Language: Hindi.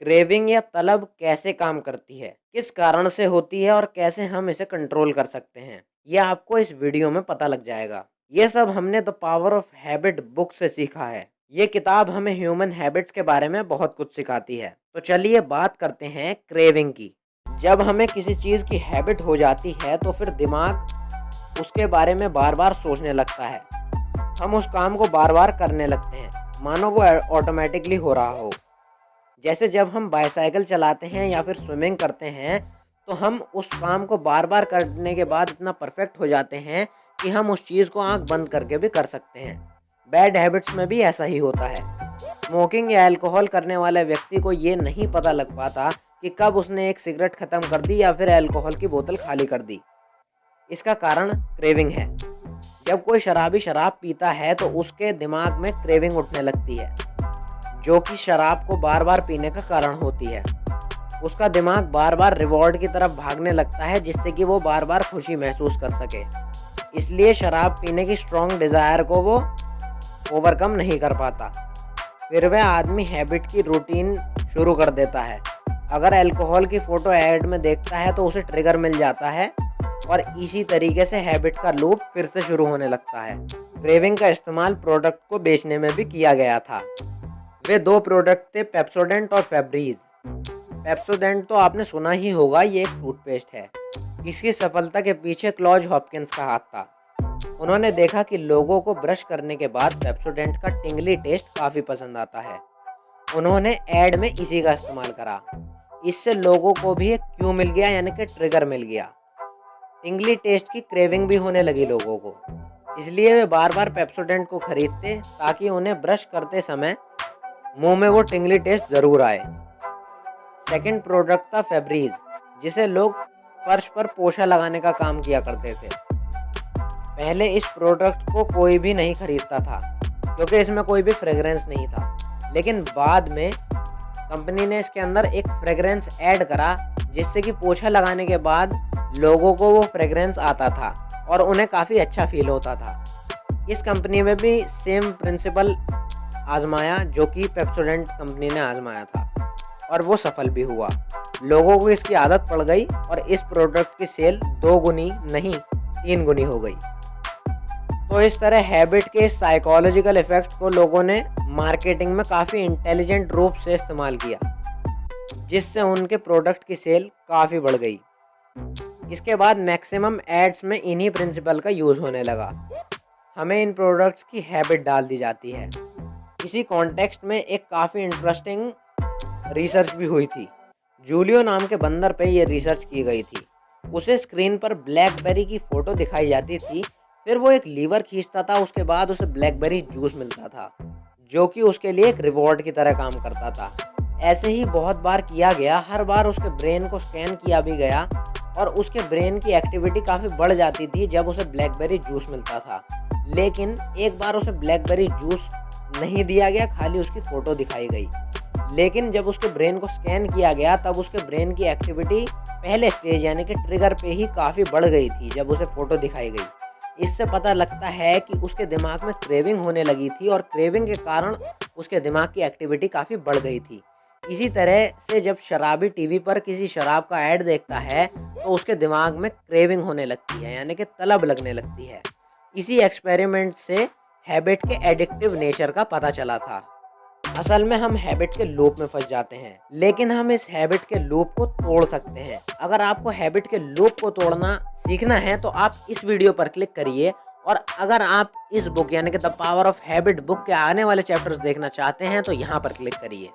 क्रेविंग या तलब कैसे काम करती है, किस कारण से होती है और कैसे हम इसे कंट्रोल कर सकते हैं, यह आपको इस वीडियो में पता लग जाएगा। ये सब हमने the power of habit book से सीखा है। ये किताब हमें ह्यूमन हैबिट्स के बारे में बहुत कुछ सिखाती है। तो चलिए बात करते हैं क्रेविंग की। जब हमें किसी चीज़ की हैबिट हो जाती है तो फिर दिमाग उसके बारे में बार बार सोचने लगता है। हम उस काम को बार बार करने लगते हैं, मानो वो ऑटोमेटिकली हो रहा हो। जैसे जब हम बाईसाइकिल चलाते हैं या फिर स्विमिंग करते हैं, तो हम उस काम को बार बार करने के बाद इतना परफेक्ट हो जाते हैं कि हम उस चीज़ को आंख बंद करके भी कर सकते हैं। बैड हैबिट्स में भी ऐसा ही होता है। स्मोकिंग या अल्कोहल करने वाले व्यक्ति को ये नहीं पता लग पाता कि कब उसने एक सिगरेट ख़त्म कर दी या फिर अल्कोहल की बोतल खाली कर दी। इसका कारण क्रेविंग है। जब कोई शराबी शराब पीता है तो उसके दिमाग में क्रेविंग उठने लगती है, जो कि शराब को बार बार पीने का कारण होती है। उसका दिमाग बार बार रिवॉर्ड की तरफ भागने लगता है, जिससे कि वो बार बार खुशी महसूस कर सके। इसलिए शराब पीने की स्ट्रॉन्ग डिज़ायर को वो ओवरकम नहीं कर पाता। फिर वह आदमी हैबिट की रूटीन शुरू कर देता है। अगर अल्कोहल की फ़ोटो ऐड में देखता है तो उसे ट्रिगर मिल जाता है और इसी तरीके से हैबिट का लूप फिर से शुरू होने लगता है। क्रेविंग का इस्तेमाल प्रोडक्ट को बेचने में भी किया गया था। वे दो प्रोडक्ट थे, पेप्सोडेंट और फेब्रीज। पेप्सोडेंट तो आपने सुना ही होगा, ये एक टूथपेस्ट है। इसकी सफलता के पीछे क्लॉज हॉपकिंस का हाथ था। उन्होंने देखा कि लोगों को ब्रश करने के बाद पेप्सोडेंट का टिंगली टेस्ट काफ़ी पसंद आता है। उन्होंने ऐड में इसी का इस्तेमाल करा। इससे लोगों को भी एक क्यू मिल गया, यानी कि ट्रिगर मिल गया। टिंगली टेस्ट की क्रेविंग भी होने लगी लोगों को, इसलिए वे बार बार पेप्सोडेंट को खरीदते ताकि उन्हें ब्रश करते समय मुंह में वो टिंगली टेस्ट ज़रूर आए। सेकंड प्रोडक्ट था फेब्रीज, जिसे लोग फर्श पर पोछा लगाने का काम किया करते थे। पहले इस प्रोडक्ट को कोई भी नहीं खरीदता था क्योंकि इसमें कोई भी फ्रेगरेंस नहीं था, लेकिन बाद में कंपनी ने इसके अंदर एक फ्रेगरेंस ऐड करा, जिससे कि पोछा लगाने के बाद लोगों को वो फ्रेगरेंस आता था और उन्हें काफ़ी अच्छा फील होता था। इस कंपनी में भी सेम प्रिंसिपल आजमाया जो कि पेप्सोडेंट कंपनी ने आजमाया था, और वो सफल भी हुआ। लोगों को इसकी आदत पड़ गई और इस प्रोडक्ट की सेल 2 गुनी नहीं 3 गुनी हो गई। तो इस तरह हैबिट के साइकोलॉजिकल इफेक्ट को लोगों ने मार्केटिंग में काफ़ी इंटेलिजेंट रूप से इस्तेमाल किया, जिससे उनके प्रोडक्ट की सेल काफ़ी बढ़ गई। इसके बाद मैक्सिमम एड्स में इन्हीं प्रिंसिपल का यूज़ होने लगा। हमें इन प्रोडक्ट्स की हैबिट डाल दी जाती है। इसी कॉन्टेक्स्ट में एक काफ़ी इंटरेस्टिंग रिसर्च भी हुई थी। जूलियो नाम के बंदर पे ये रिसर्च की गई थी। उसे स्क्रीन पर ब्लैकबेरी की फ़ोटो दिखाई जाती थी, फिर वो एक लीवर खींचता था, उसके बाद उसे ब्लैकबेरी जूस मिलता था, जो कि उसके लिए एक रिवॉर्ड की तरह काम करता था। ऐसे ही बहुत बार किया गया, हर बार उसके ब्रेन को स्कैन किया भी गया और उसके ब्रेन की एक्टिविटी काफ़ी बढ़ जाती थी जब उसे ब्लैकबेरी जूस मिलता था। लेकिन एक बार उसे ब्लैकबेरी जूस नहीं दिया गया, खाली उसकी फ़ोटो दिखाई गई। लेकिन जब उसके ब्रेन को स्कैन किया गया तब उसके ब्रेन की एक्टिविटी पहले स्टेज यानी कि ट्रिगर पे ही काफ़ी बढ़ गई थी जब उसे फ़ोटो दिखाई गई। इससे पता लगता है कि उसके दिमाग में क्रेविंग होने लगी थी और क्रेविंग के कारण उसके दिमाग की एक्टिविटी काफ़ी बढ़ गई थी। इसी तरह से जब शराबी टीवी पर किसी शराब का ऐड देखता है तो उसके दिमाग में क्रेविंग होने लगती है, यानी कि तलब लगने लगती है। इसी एक्सपेरिमेंट से हैबिट के एडिक्टिव नेचर का पता चला था। असल में हम हैबिट के लूप में फंस जाते हैं, लेकिन हम इस हैबिट के लूप को तोड़ सकते हैं। अगर आपको हैबिट के लूप को तोड़ना सीखना है तो आप इस वीडियो पर क्लिक करिए, और अगर आप इस बुक यानी कि the power of habit book के आने वाले चैप्टर्स देखना चाहते हैं तो यहाँ पर क्लिक करिए।